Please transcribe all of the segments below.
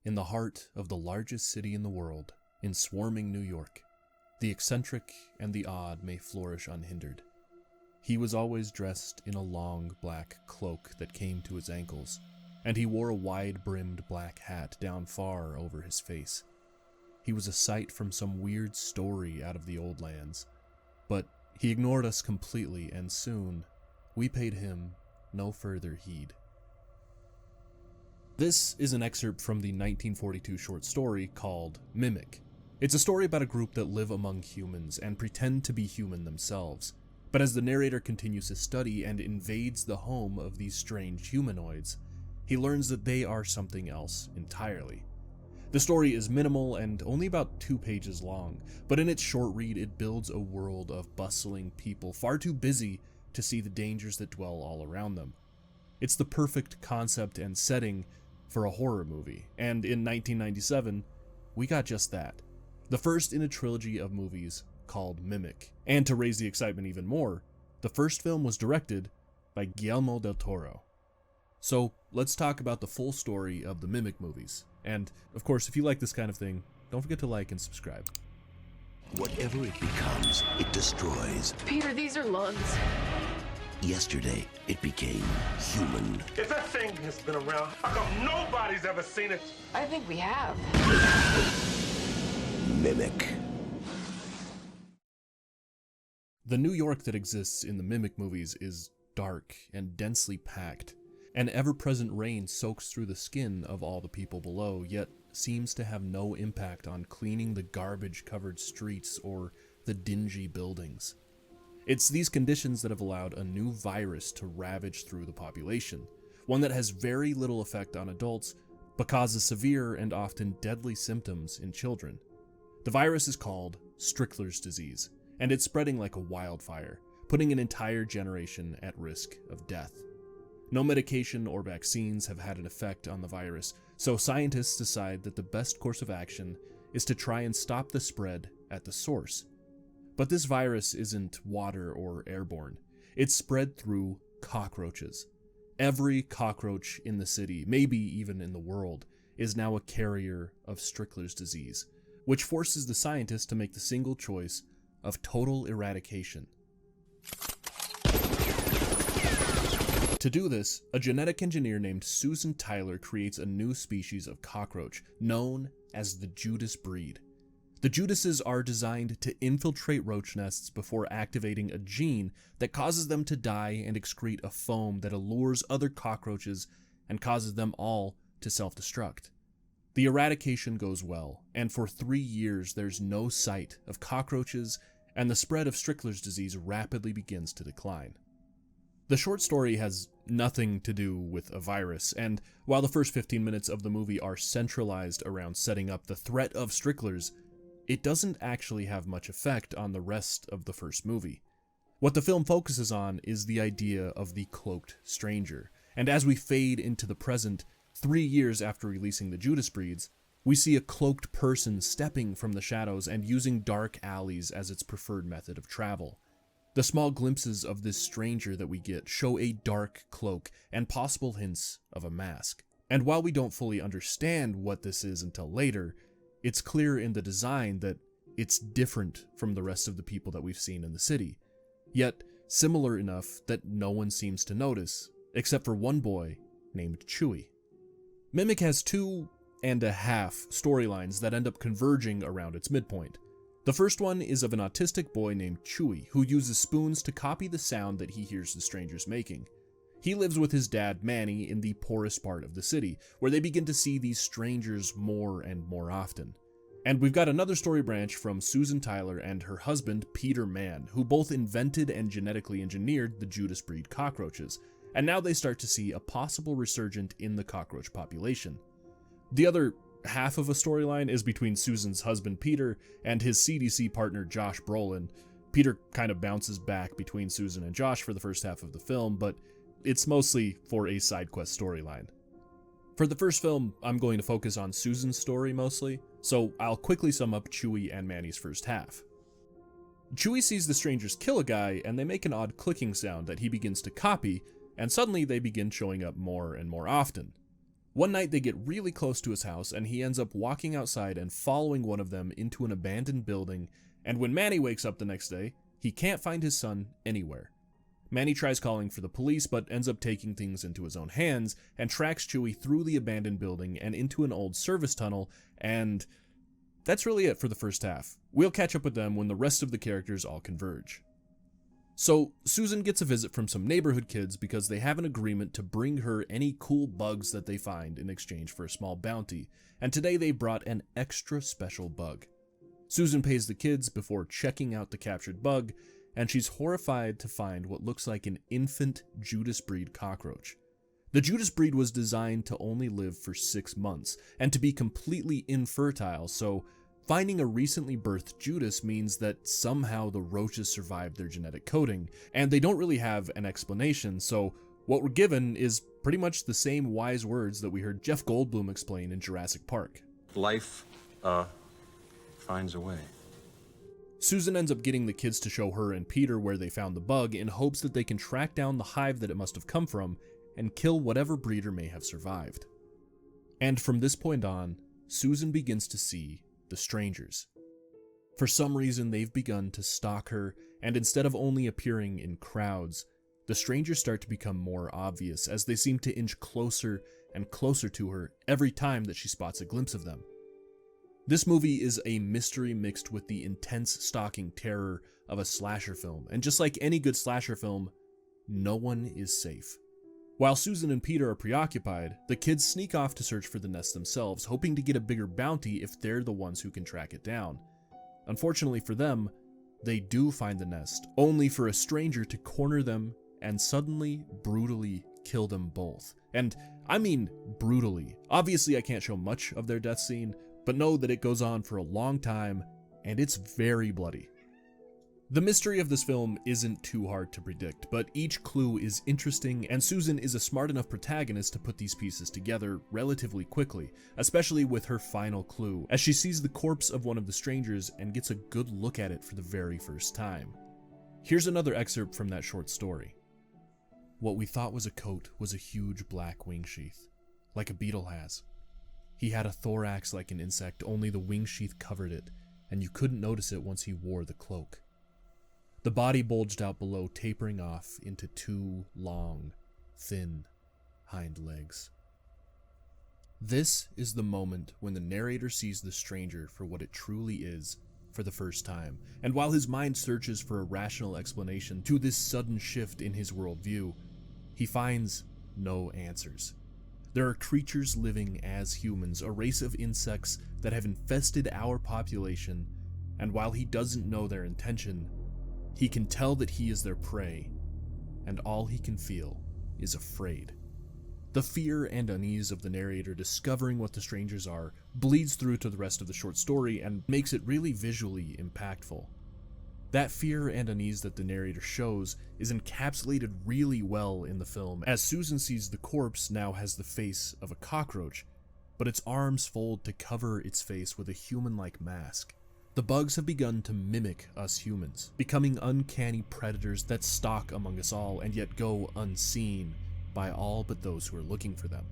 In the heart of the largest city in the world, in swarming New York, the eccentric and the odd may flourish unhindered. He was always dressed in a long black cloak that came to his ankles, and he wore a wide-brimmed black hat down far over his face. He was a sight from some weird story out of the old lands, but he ignored us completely, and soon we paid him no further heed. This is an excerpt from the 1942 short story called Mimic. It's a story about a group that live among humans and pretend to be human themselves. But as the narrator continues his study and invades the home of these strange humanoids, he learns that they are something else entirely. The story is minimal and only about 2 pages long, but in its short read it builds a world of bustling people far too busy to see the dangers that dwell all around them. It's the perfect concept and setting for a horror movie, and in 1997, we got just that. The first in a trilogy of movies called Mimic. And to raise the excitement even more, the first film was directed by Guillermo del Toro. So let's talk about the full story of the Mimic movies. And of course, if you like this kind of thing, don't forget to like and subscribe. Whatever it becomes, it destroys. Peter, these are lungs. Yesterday, it became human. If that thing has been around, how come nobody's ever seen it? I think we have. Mimic. The New York that exists in the Mimic movies is dark and densely packed. An ever-present rain soaks through the skin of all the people below, yet seems to have no impact on cleaning the garbage-covered streets or the dingy buildings. It's these conditions that have allowed a new virus to ravage through the population, one that has very little effect on adults, but causes severe and often deadly symptoms in children. The virus is called Strickler's disease, and it's spreading like a wildfire, putting an entire generation at risk of death. No medication or vaccines have had an effect on the virus, so scientists decide that the best course of action is to try and stop the spread at the source. But this virus isn't water or airborne. It's spread through cockroaches. Every cockroach in the city, maybe even in the world, is now a carrier of Strickler's disease, which forces the scientists to make the single choice of total eradication. To do this, a genetic engineer named Susan Tyler creates a new species of cockroach known as the Judas breed. The Judases are designed to infiltrate roach nests before activating a gene that causes them to die and excrete a foam that allures other cockroaches and causes them all to self-destruct. The eradication goes well, and for 3 years there's no sight of cockroaches, and the spread of Strickler's disease rapidly begins to decline. The short story has nothing to do with a virus, and while the first 15 minutes of the movie are centralized around setting up the threat of Strickler's, it doesn't actually have much effect on the rest of the first movie. What the film focuses on is the idea of the cloaked stranger, and as we fade into the present, 3 years after releasing the Judas breeds, we see a cloaked person stepping from the shadows and using dark alleys as its preferred method of travel. The small glimpses of this stranger that we get show a dark cloak and possible hints of a mask. And while we don't fully understand what this is until later, it's clear in the design that it's different from the rest of the people that we've seen in the city, yet similar enough that no one seems to notice, except for one boy named Chewie. Mimic has 2.5 storylines that end up converging around its midpoint. The first one is of an autistic boy named Chewie, who uses spoons to copy the sound that he hears the strangers making. He lives with his dad, Manny, in the poorest part of the city, where they begin to see these strangers more and more often. And we've got another story branch from Susan Tyler and her husband, Peter Mann, who both invented and genetically engineered the Judas breed cockroaches, and now they start to see a possible resurgence in the cockroach population. The other half of a storyline is between Susan's husband, Peter, and his CDC partner, Josh Brolin. Peter kind of bounces back between Susan and Josh for the first half of the film, but it's mostly for a side quest storyline. For the first film, I'm going to focus on Susan's story mostly, so I'll quickly sum up Chewie and Manny's first half. Chewie sees the strangers kill a guy, and they make an odd clicking sound that he begins to copy, and suddenly they begin showing up more and more often. One night they get really close to his house and he ends up walking outside and following one of them into an abandoned building, and when Manny wakes up the next day, he can't find his son anywhere. Manny tries calling for the police but ends up taking things into his own hands and tracks Chewie through the abandoned building and into an old service tunnel, and that's really it for the first half. We'll catch up with them when the rest of the characters all converge. So, Susan gets a visit from some neighborhood kids because they have an agreement to bring her any cool bugs that they find in exchange for a small bounty, and today they brought an extra special bug. Susan pays the kids before checking out the captured bug, and she's horrified to find what looks like an infant Judas breed cockroach. The Judas breed was designed to only live for 6 months, and to be completely infertile, so finding a recently birthed Judas means that somehow the roaches survived their genetic coding, and they don't really have an explanation, so what we're given is pretty much the same wise words that we heard Jeff Goldblum explain in Jurassic Park. Life, finds a way. Susan ends up getting the kids to show her and Peter where they found the bug in hopes that they can track down the hive that it must have come from and kill whatever breeder may have survived. And from this point on, Susan begins to see the strangers. For some reason, they've begun to stalk her, and instead of only appearing in crowds, the strangers start to become more obvious as they seem to inch closer and closer to her every time that she spots a glimpse of them. This movie is a mystery mixed with the intense stalking terror of a slasher film, and just like any good slasher film, no one is safe. While Susan and Peter are preoccupied, the kids sneak off to search for the nest themselves, hoping to get a bigger bounty if they're the ones who can track it down. Unfortunately for them, they do find the nest, only for a stranger to corner them and suddenly, brutally kill them both. And I mean brutally. Obviously I can't show much of their death scene, but know that it goes on for a long time, and it's very bloody. The mystery of this film isn't too hard to predict, but each clue is interesting, and Susan is a smart enough protagonist to put these pieces together relatively quickly, especially with her final clue, as she sees the corpse of one of the strangers and gets a good look at it for the very first time. Here's another excerpt from that short story. What we thought was a coat was a huge black wing sheath, like a beetle has. He had a thorax like an insect, only the wing sheath covered it, and you couldn't notice it once he wore the cloak. The body bulged out below, tapering off into 2 long, thin hind legs. This is the moment when the narrator sees the stranger for what it truly is for the first time, and while his mind searches for a rational explanation to this sudden shift in his worldview, he finds no answers. There are creatures living as humans, a race of insects that have infested our population, and while he doesn't know their intention, he can tell that he is their prey, and all he can feel is afraid. The fear and unease of the narrator discovering what the strangers are bleeds through to the rest of the short story and makes it really visually impactful. That fear and unease that the narrator shows is encapsulated really well in the film, as Susan sees the corpse now has the face of a cockroach, but its arms fold to cover its face with a human-like mask. The bugs have begun to mimic us humans, becoming uncanny predators that stalk among us all and yet go unseen by all but those who are looking for them.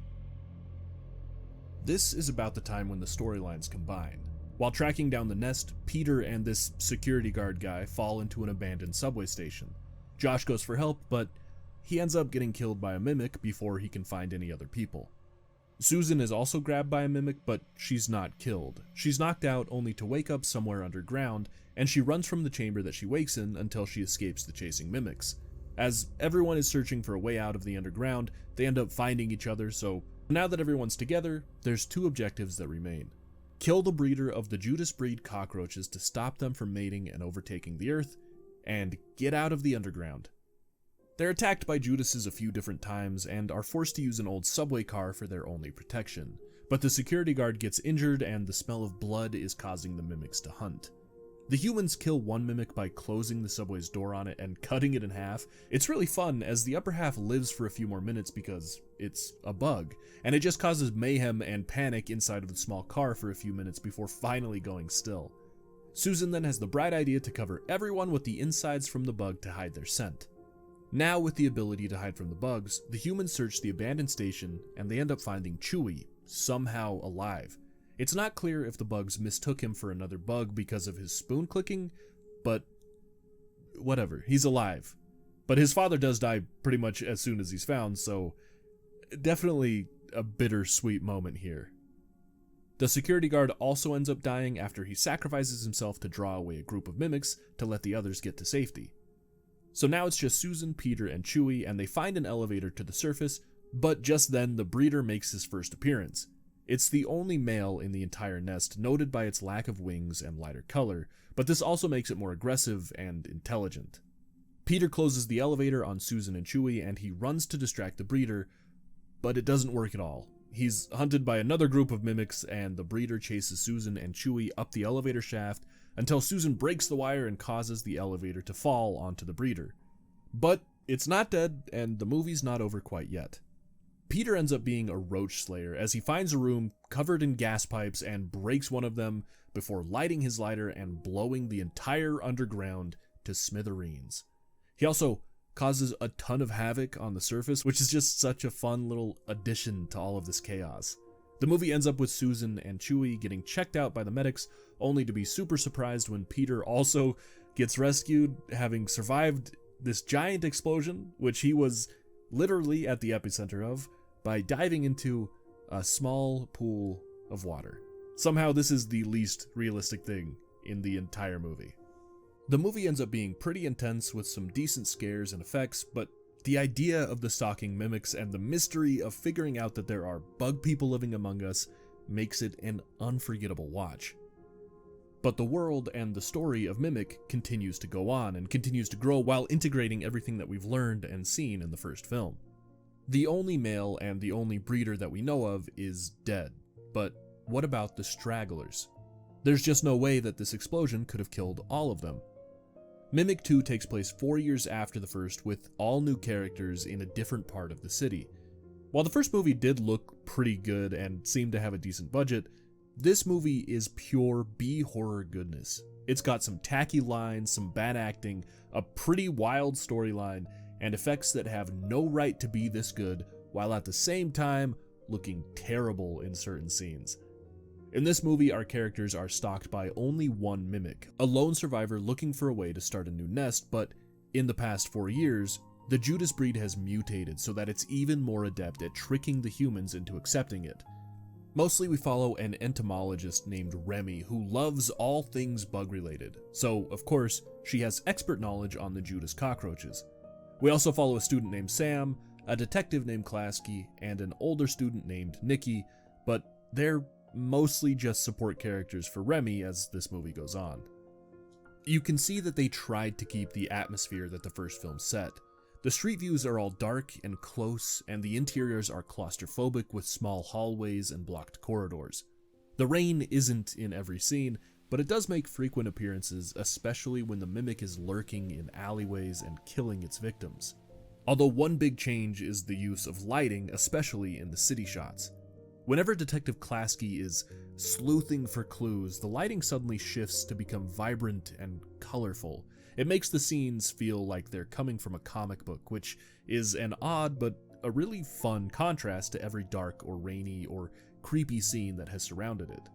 This is about the time when the storylines combine. While tracking down the nest, Peter and this security guard guy fall into an abandoned subway station. Josh goes for help, but he ends up getting killed by a mimic before he can find any other people. Susan is also grabbed by a mimic, but she's not killed. She's knocked out only to wake up somewhere underground, and she runs from the chamber that she wakes in until she escapes the chasing mimics. As everyone is searching for a way out of the underground, they end up finding each other, so now that everyone's together, there's 2 objectives that remain. Kill the breeder of the Judas breed cockroaches to stop them from mating and overtaking the earth, and get out of the underground. They're attacked by Judases a few different times and are forced to use an old subway car for their only protection, but the security guard gets injured and the smell of blood is causing the mimics to hunt. The humans kill one mimic by closing the subway's door on it and cutting it in half. It's really fun, as the upper half lives for a few more minutes because it's a bug, and it just causes mayhem and panic inside of the small car for a few minutes before finally going still. Susan then has the bright idea to cover everyone with the insides from the bug to hide their scent. Now, with the ability to hide from the bugs, the humans search the abandoned station and they end up finding Chewie, somehow alive. It's not clear if the bugs mistook him for another bug because of his spoon clicking, but whatever, he's alive. But his father does die pretty much as soon as he's found, so definitely a bittersweet moment here. The security guard also ends up dying after he sacrifices himself to draw away a group of mimics to let the others get to safety. So now it's just Susan, Peter, and Chewie, and they find an elevator to the surface, but just then the breeder makes his first appearance. It's the only male in the entire nest, noted by its lack of wings and lighter color, but this also makes it more aggressive and intelligent. Peter closes the elevator on Susan and Chewie, and he runs to distract the breeder, but it doesn't work at all. He's hunted by another group of mimics, and the breeder chases Susan and Chewie up the elevator shaft until Susan breaks the wire and causes the elevator to fall onto the breeder. But it's not dead, and the movie's not over quite yet. Peter ends up being a roach slayer as he finds a room covered in gas pipes and breaks one of them before lighting his lighter and blowing the entire underground to smithereens. He also causes a ton of havoc on the surface, which is just such a fun little addition to all of this chaos. The movie ends up with Susan and Chewie getting checked out by the medics, only to be super surprised when Peter also gets rescued, having survived this giant explosion, which he was literally at the epicenter of, by diving into a small pool of water. Somehow this is the least realistic thing in the entire movie. The movie ends up being pretty intense with some decent scares and effects, but the idea of the stalking mimics and the mystery of figuring out that there are bug people living among us makes it an unforgettable watch. But the world and the story of Mimic continues to go on and continues to grow while integrating everything that we've learned and seen in the first film. The only male and the only breeder that we know of is dead, but what about the stragglers? There's just no way that this explosion could have killed all of them. Mimic 2 takes place 4 years after the first, with all new characters in a different part of the city. While the first movie did look pretty good and seemed to have a decent budget, this movie is pure B-horror goodness. It's got some tacky lines, some bad acting, a pretty wild storyline, and effects that have no right to be this good, while at the same time looking terrible in certain scenes. In this movie, our characters are stalked by only one mimic, a lone survivor looking for a way to start a new nest, but in the past 4 years, the Judas breed has mutated so that it's even more adept at tricking the humans into accepting it. Mostly we follow an entomologist named Remy who loves all things bug-related, so of course, she has expert knowledge on the Judas cockroaches. We also follow a student named Sam, a detective named Klasky, and an older student named Nikki, but they're mostly just support characters for Remy as this movie goes on. You can see that they tried to keep the atmosphere that the first film set. The street views are all dark and close, and the interiors are claustrophobic with small hallways and blocked corridors. The rain isn't in every scene, but it does make frequent appearances, especially when the mimic is lurking in alleyways and killing its victims. Although one big change is the use of lighting, especially in the city shots. Whenever Detective Klasky is sleuthing for clues, the lighting suddenly shifts to become vibrant and colorful. It makes the scenes feel like they're coming from a comic book, which is an odd but a really fun contrast to every dark or rainy or creepy scene that has surrounded it.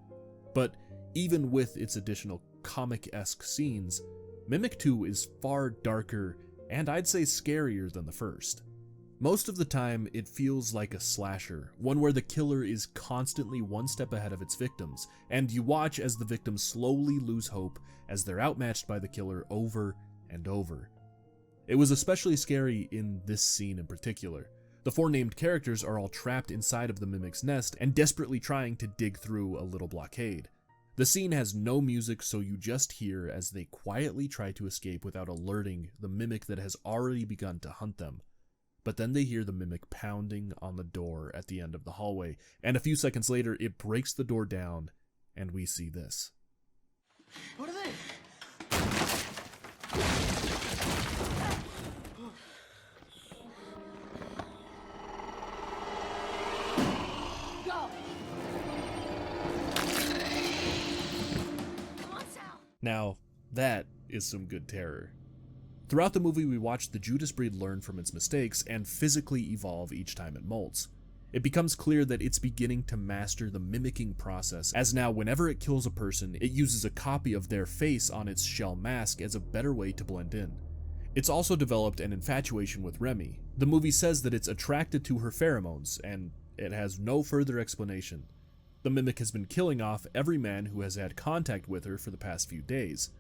But even with its additional comic-esque scenes, Mimic 2 is far darker and I'd say scarier than the first. Most of the time, it feels like a slasher, one where the killer is constantly one step ahead of its victims, and you watch as the victims slowly lose hope as they're outmatched by the killer over and over. It was especially scary in this scene in particular. The 4 named characters are all trapped inside of the mimic's nest and desperately trying to dig through a little blockade. The scene has no music, so you just hear as they quietly try to escape without alerting the mimic that has already begun to hunt them. But then they hear the mimic pounding on the door at the end of the hallway, and a few seconds later it breaks the door down, and we see this. What are they? Go! Come on, Sal! Now, that is some good terror. Throughout the movie, we watch the Judas breed learn from its mistakes and physically evolve each time it molts. It becomes clear that it's beginning to master the mimicking process, as now whenever it kills a person, it uses a copy of their face on its shell mask as a better way to blend in. It's also developed an infatuation with Remy. The movie says that it's attracted to her pheromones, and it has no further explanation. The mimic has been killing off every man who has had contact with her for the past few days.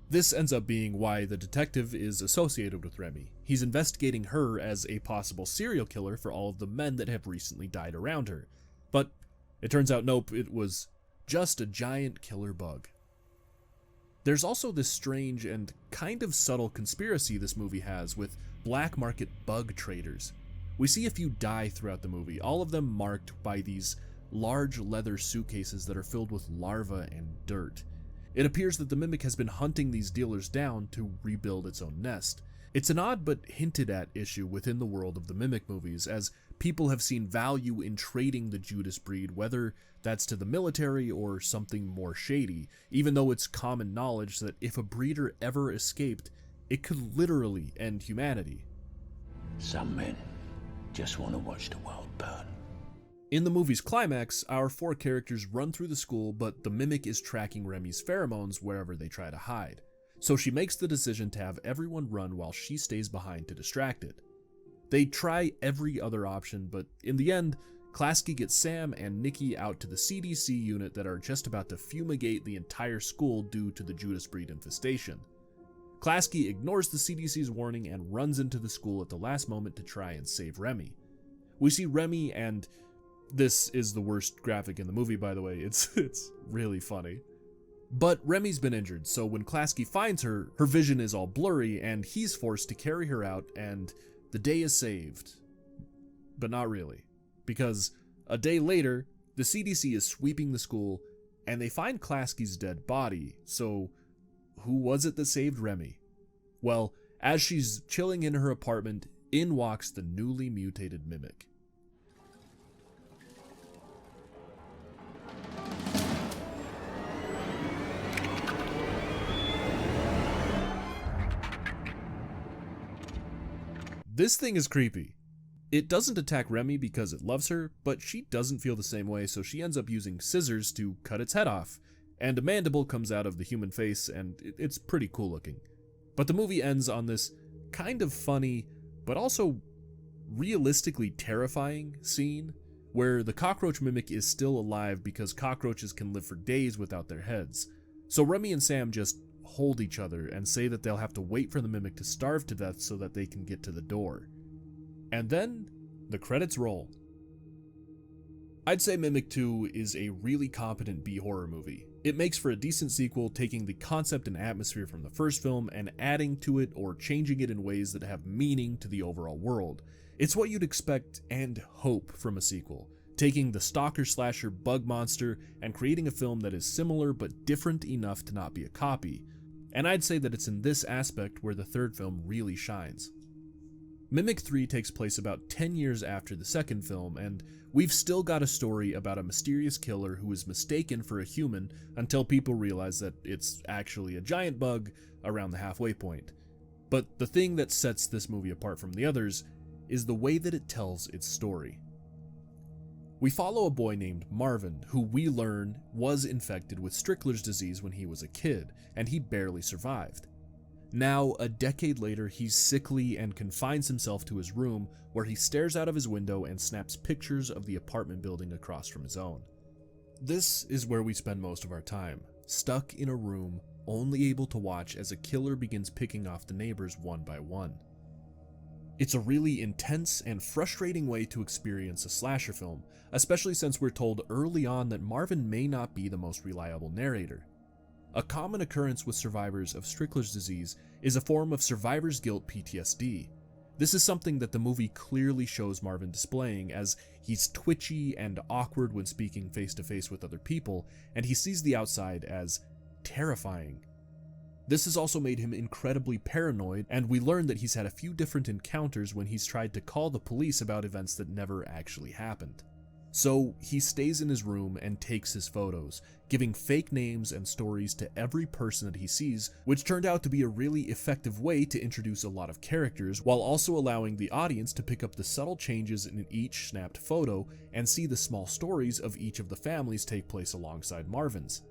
This ends up being why the detective is associated with Remy. He's investigating her as a possible serial killer for all of the men that have recently died around her. But it turns out nope, it was just a giant killer bug. There's also this strange and kind of subtle conspiracy this movie has with black market bug traders. We see a few die throughout the movie, all of them marked by these large leather suitcases that are filled with larvae and dirt. It appears that the mimic has been hunting these dealers down to rebuild its own nest. It's an odd but hinted at issue within the world of the mimic movies, as people have seen value in trading the Judas breed, whether that's to the military or something more shady, even though it's common knowledge that if a breeder ever escaped, it could literally end humanity. Some men just want to watch the world burn. In the movie's climax, our four characters run through the school, but the mimic is tracking Remy's pheromones wherever they try to hide. So she makes the decision to have everyone run while she stays behind to distract it. They try every other option, but in the end, Klasky gets Sam and Nikki out to the CDC unit that are just about to fumigate the entire school due to the Judas breed infestation. Klasky ignores the CDC's warning and runs into the school at the last moment to try and save Remy. We see Remy, and this is the worst graphic in the movie, by the way, it's really funny. But Remy's been injured, so when Klasky finds her, her vision is all blurry and he's forced to carry her out, and the day is saved. But not really, because a day later, the CDC is sweeping the school and they find Klasky's dead body, so who was it that saved Remy? Well, as she's chilling in her apartment, in walks the newly mutated mimic. This thing is creepy. It doesn't attack Remy because it loves her, but she doesn't feel the same way, so she ends up using scissors to cut its head off, and a mandible comes out of the human face, and it's pretty cool looking. But the movie ends on this kind of funny, but also realistically terrifying scene, where the cockroach mimic is still alive because cockroaches can live for days without their heads. So Remy and Sam just hold each other and say that they'll have to wait for the mimic to starve to death so that they can get to the door. And then the credits roll. I'd say Mimic 2 is a really competent B-horror movie. It makes for a decent sequel, taking the concept and atmosphere from the first film and adding to it or changing it in ways that have meaning to the overall world. It's what you'd expect and hope from a sequel, taking the stalker slasher bug monster and creating a film that is similar but different enough to not be a copy. And I'd say that it's in this aspect where the third film really shines. Mimic 3 takes place about 10 years after the second film, and we've still got a story about a mysterious killer who is mistaken for a human until people realize that it's actually a giant bug around the halfway point. But the thing that sets this movie apart from the others is the way that it tells its story. We follow a boy named Marvin, who we learn was infected with Strickler's disease when he was a kid, and he barely survived. Now, a decade later, he's sickly and confines himself to his room, where he stares out of his window and snaps pictures of the apartment building across from his own. This is where we spend most of our time, stuck in a room, only able to watch as a killer begins picking off the neighbors one by one. It's a really intense and frustrating way to experience a slasher film, especially since we're told early on that Marvin may not be the most reliable narrator. A common occurrence with survivors of Strickler's disease is a form of survivor's guilt PTSD. This is something that the movie clearly shows Marvin displaying, as he's twitchy and awkward when speaking face to face with other people, and he sees the outside as terrifying. This has also made him incredibly paranoid, and we learn that he's had a few different encounters when he's tried to call the police about events that never actually happened. So he stays in his room and takes his photos, giving fake names and stories to every person that he sees, which turned out to be a really effective way to introduce a lot of characters, while also allowing the audience to pick up the subtle changes in each snapped photo and see the small stories of each of the families take place alongside Marvin's.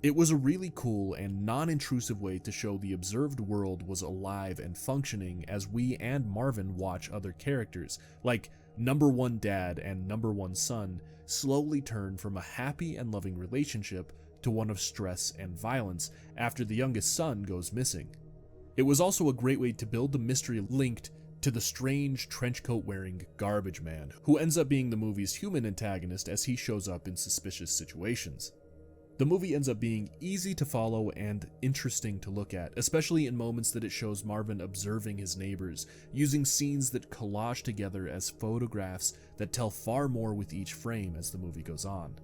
It was a really cool and non-intrusive way to show the observed world was alive and functioning as we and Marvin watch other characters, like number one dad and number one son, slowly turn from a happy and loving relationship to one of stress and violence after the youngest son goes missing. It was also a great way to build the mystery linked to the strange trenchcoat-wearing garbage man, who ends up being the movie's human antagonist as he shows up in suspicious situations. The movie ends up being easy to follow and interesting to look at, especially in moments that it shows Marvin observing his neighbors, using scenes that collage together as photographs that tell far more with each frame as the movie goes on.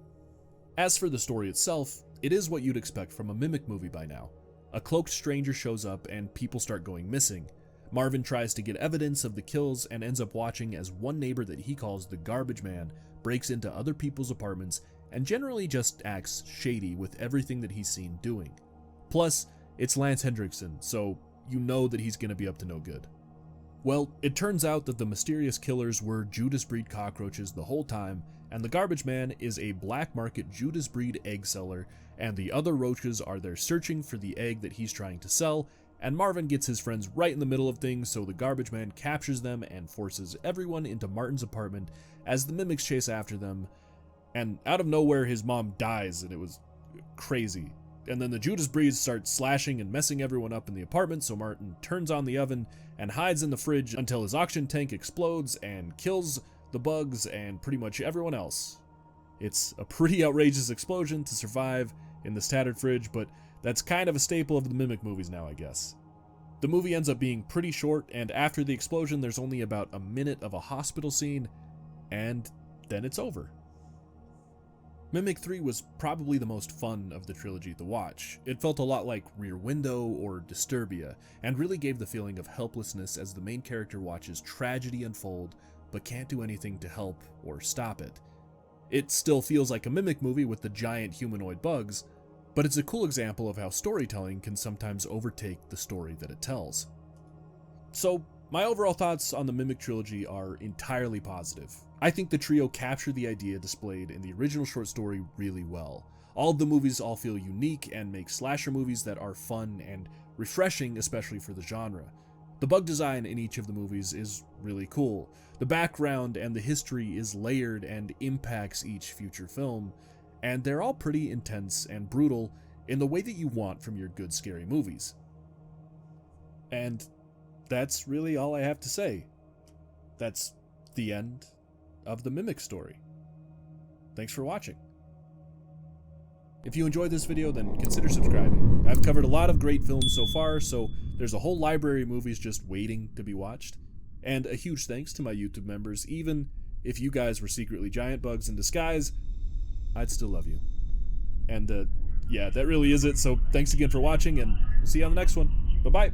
As for the story itself, it is what you'd expect from a Mimic movie by now. A cloaked stranger shows up and people start going missing. Marvin tries to get evidence of the kills and ends up watching as one neighbor that he calls the Garbage Man breaks into other people's apartments and generally just acts shady with everything that he's seen doing. Plus, it's Lance Hendrickson, so you know that he's gonna be up to no good. Well, it turns out that the mysterious killers were Judas breed cockroaches the whole time, and the Garbage Man is a black market Judas breed egg seller, and the other roaches are there searching for the egg that he's trying to sell, and Marvin gets his friends right in the middle of things, so the Garbage Man captures them and forces everyone into Martin's apartment as the mimics chase after them. And out of nowhere, his mom dies, and it was crazy. And then the Judas breeds start slashing and messing everyone up in the apartment, so Martin turns on the oven and hides in the fridge until his oxygen tank explodes and kills the bugs and pretty much everyone else. It's a pretty outrageous explosion to survive in this tattered fridge, but that's kind of a staple of the Mimic movies now, I guess. The movie ends up being pretty short, and after the explosion, there's only about a minute of a hospital scene, and then it's over. Mimic 3 was probably the most fun of the trilogy to watch. It felt a lot like Rear Window or Disturbia, and really gave the feeling of helplessness as the main character watches tragedy unfold, but can't do anything to help or stop it. It still feels like a Mimic movie with the giant humanoid bugs, but it's a cool example of how storytelling can sometimes overtake the story that it tells. So, my overall thoughts on the Mimic trilogy are entirely positive. I think the trio captured the idea displayed in the original short story really well. All of the movies all feel unique and make slasher movies that are fun and refreshing, especially for the genre. The bug design in each of the movies is really cool. The background and the history is layered and impacts each future film, and they're all pretty intense and brutal in the way that you want from your good scary movies. And that's really all I have to say. That's the end of the Mimic story. Thanks for watching. If you enjoyed this video, then consider subscribing. I've covered a lot of great films so far, so there's a whole library of movies just waiting to be watched. And a huge thanks to my YouTube members. Even if you guys were secretly giant bugs in disguise, I'd still love you. And yeah, that really is it. So thanks again for watching, and we'll see you on the next one. Bye-bye.